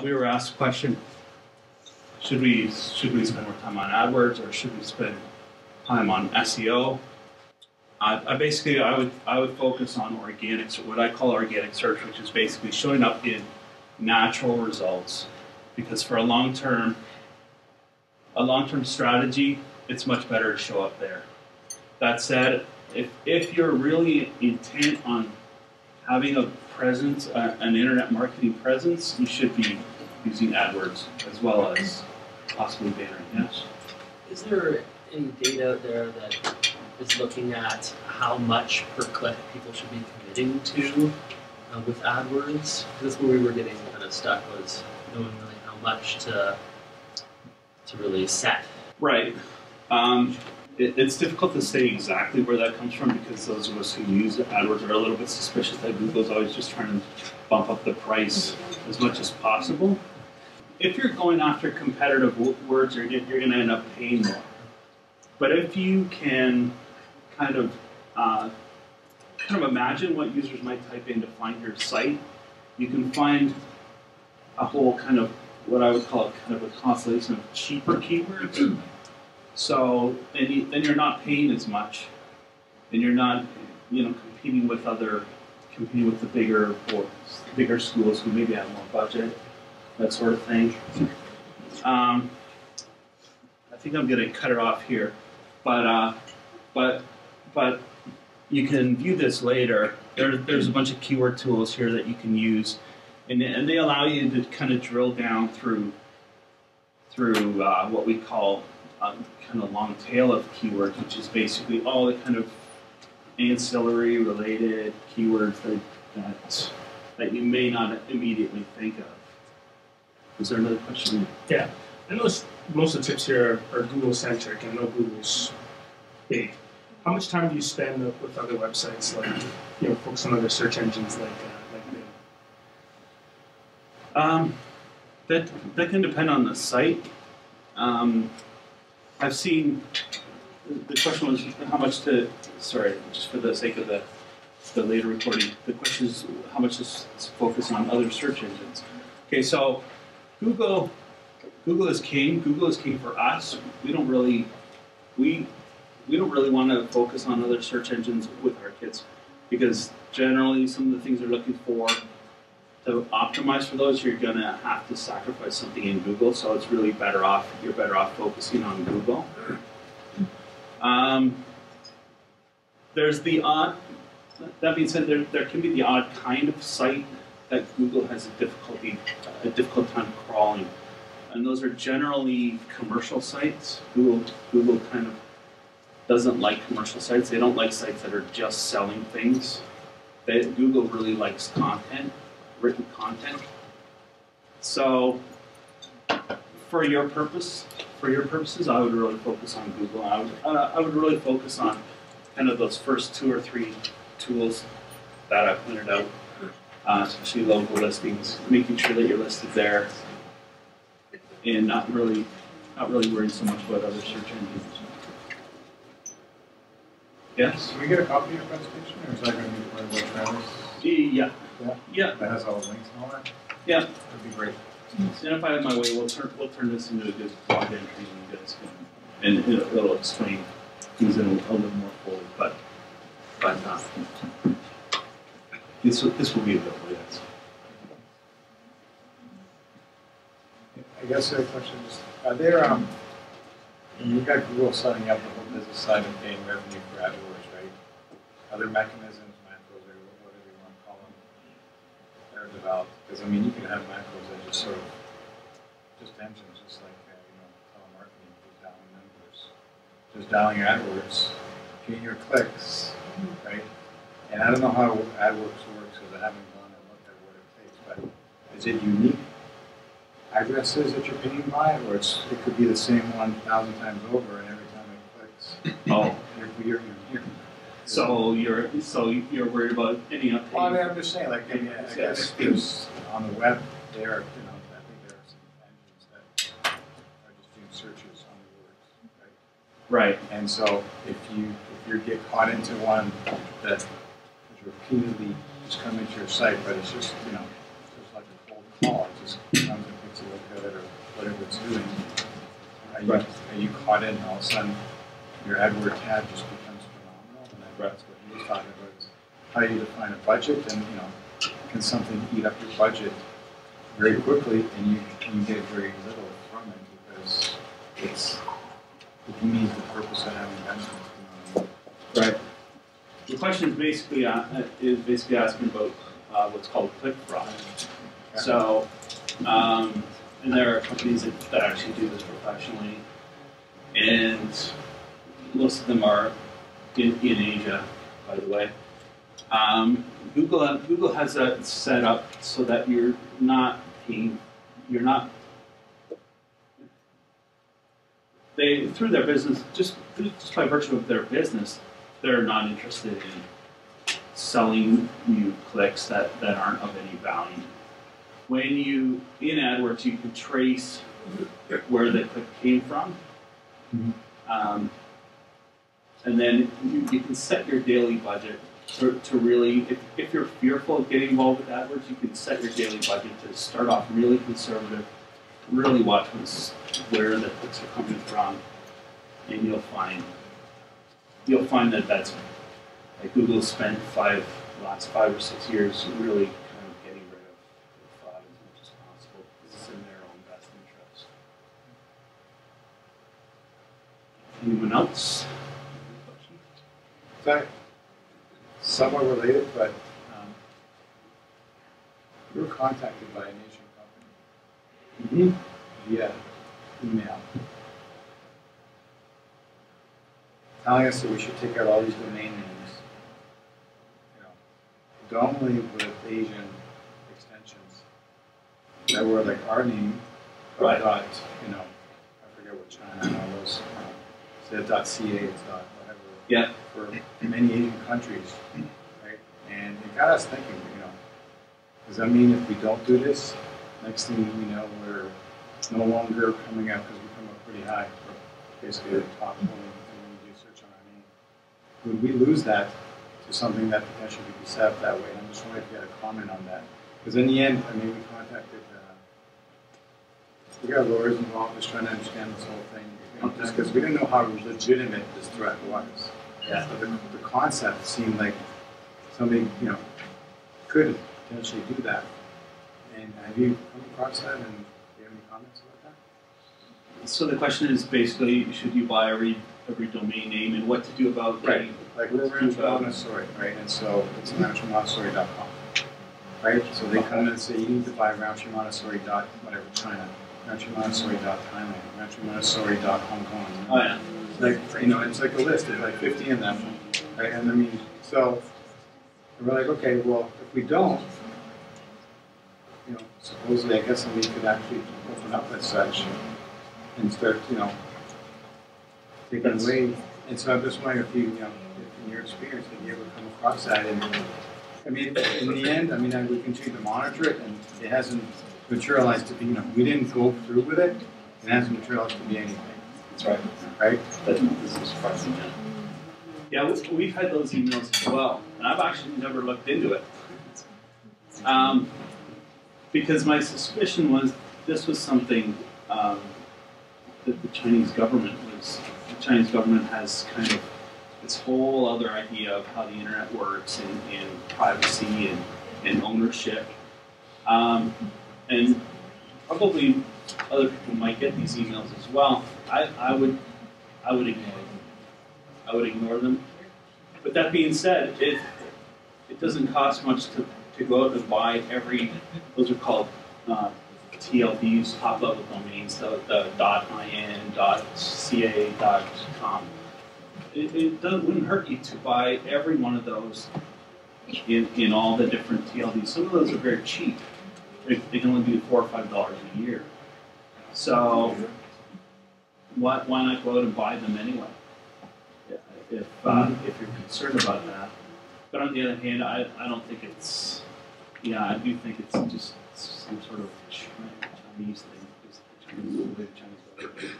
we were asked a question: should we spend more time on AdWords or should we spend time on SEO? I would focus on organic, what I call organic search, which is basically showing up in natural results. Because for a long-term strategy, it's much better to show up there. That said, if you're really intent on having a presence, an internet marketing presence, you should be using AdWords as well as possibly bannering. Yes. Is there any data out there that is looking at how much per click people should be committing to with AdWords? That's where we were getting kind of stuck, was knowing really how much to really set. Right. It's difficult to say exactly where that comes from because those of us who use AdWords are a little bit suspicious that Google's always just trying to bump up the price as much as possible. If you're going after competitive words, you're going to end up paying more. But if you can kind of imagine what users might type in to find your site, you can find a whole kind of what I would call kind of a constellation of cheaper keywords. So then you're not paying as much, and you're not competing with the bigger schools who maybe have more budget, that sort of thing. I think I'm going to cut it off here, but you can view this later. There's a bunch of keyword tools here that you can use, and they allow you to kind of drill down through what we call kind of long tail of keywords, which is basically all the kind of ancillary related keywords that you may not immediately think of. Is there another question? Yeah, I know most of the tips here are Google centric, and I know Google's big. How much time do you spend with other websites, like focus on other search engines like Bing? That can depend on the site. I've seen, the question was how much to, sorry, just for the sake of the later recording, the question is how much to focus on other search engines. Okay, so Google is king. Google is king for us. We don't really want to focus on other search engines with our kids because generally some of the things they're looking for, to optimize for those, you're going to have to sacrifice something in Google, so it's really you're better off focusing on Google. There's the odd, that being said, there can be the odd kind of site that Google has a difficult time crawling. And those are generally commercial sites. Google kind of doesn't like commercial sites. They don't like sites that are just selling things. Google really likes content. Written content. So, for your purposes, I would really focus on Google. I would really focus on kind of those first 2 or 3 tools that I pointed out, especially local listings, making sure that you're listed there, and not really worrying so much about other search engines. Yes. Can we get a copy of your presentation, or is that going to be part of the trailers? Yeah. Yeah. That has all the links and all that? Yeah. That'd be great. And if I have my way, we'll turn this into a good blog entry and you guys can, and it'll explain things in a little more fully, but this will be available, yes. I guess the question is, are there, you've got Google setting up the whole business side of paying revenue for AdWords, right? Other mechanisms, macros, or whatever you want to call them, that are developed? Because, I mean, you can have macros that just sort of, just engines, just like, telemarketing, just dialing numbers, just dialing your AdWords, getting your clicks, right? And I don't know how AdWords works because I haven't gone and looked at what it takes, but is it unique addresses that you're paying by, or it could be the same 1,000 times over, and every time it clicks, oh, you're So you're worried about any update? Well, I mean, I'm just saying, like, I guess there's on the web there, I think there are some engines that are just doing searches on the words, right? Right. And so if you get caught into one that is repeatedly just coming to your site, but it's just just like a cold call, it just comes doing, Right. are you caught in, all of a sudden, your AdWords tab just becomes phenomenal, and that's what he was talking about, is how you define a budget, and, can something eat up your budget very quickly, and you get very little from it, because it meets the purpose of having investments. Right. The question is basically asking about what's called click fraud. So, and there are companies that actually do this professionally, and most of them are in Asia, by the way. Google has that set up so that you're not through their business, just by virtue of their business, they're not interested in selling you clicks that aren't of any value. When in AdWords, you can trace where the click came from. Mm-hmm. And then you can set your daily budget to really, if you're fearful of getting involved with AdWords, you can set your daily budget to start off really conservative, really watch where the clicks are coming from, and you'll find that that's like Google spent the last 5 or 6 years really kind of getting rid of fraud as much as possible because it's in their own best interest. Anyone else? So, somewhat related, but we were contacted by an Asian company via email, telling us that we should take out all these domain names, predominantly with Asian extensions that were like our name, but Right. dot, I forget what China and all those, so .ca, it's dot whatever. Yeah. For many Asian countries, right? And it got us thinking, does that mean if we don't do this, next thing we know, we're no longer coming up because we come up pretty high, or basically the top when we do search on our name. Would we lose that to something that potentially could be set up that way? And I'm just wondering if you had a comment on that. Because in the end, we contacted, we got lawyers involved just trying to understand this whole thing, just because we didn't know how legitimate this threat was. Yeah. So the concept seemed like somebody, could potentially do that. And have you come across that, and do you have any comments about that? So the question is basically, should you buy every domain name, and what to do about Right. Like we're Rancho Montessori, right? And so it's ranchomontessori.com, right? So they come in and say you need to buy Rancho Montessori dot whatever China, Rancho Montessori dot Thailand, Rancho Montessori dot Hong Kong. Oh yeah. Like it's like a list. There's like 50 in them, right? And so we're like, okay, well, if we don't, supposedly, I guess somebody could actually open up as such and start, taking away. And so I'm just wondering if you, in your experience, have you ever come across that? And in the end, we continue to monitor it, and it hasn't materialized to be, we didn't go through with it, it hasn't materialized to be anything. That's right. Right? This is surprising. Yeah, we've had those emails as well, and I've actually never looked into it. Because my suspicion was this was something that the Chinese government has kind of this whole other idea of how the internet works and privacy and ownership. And probably other people might get these emails as well. I would ignore them. I would ignore them. But that being said, it doesn't cost much to go out and buy those are called TLDs, top-level domains, the .in, .ca, .com. It wouldn't hurt you to buy every one of those in all the different TLDs. Some of those are very cheap. They can only be $4 or $5 a year. So why not go out and buy them anyway? If you're concerned about that. But on the other hand, I don't think it's. Yeah, I do think it's just some sort of Chinese thing. Just the Chinese government.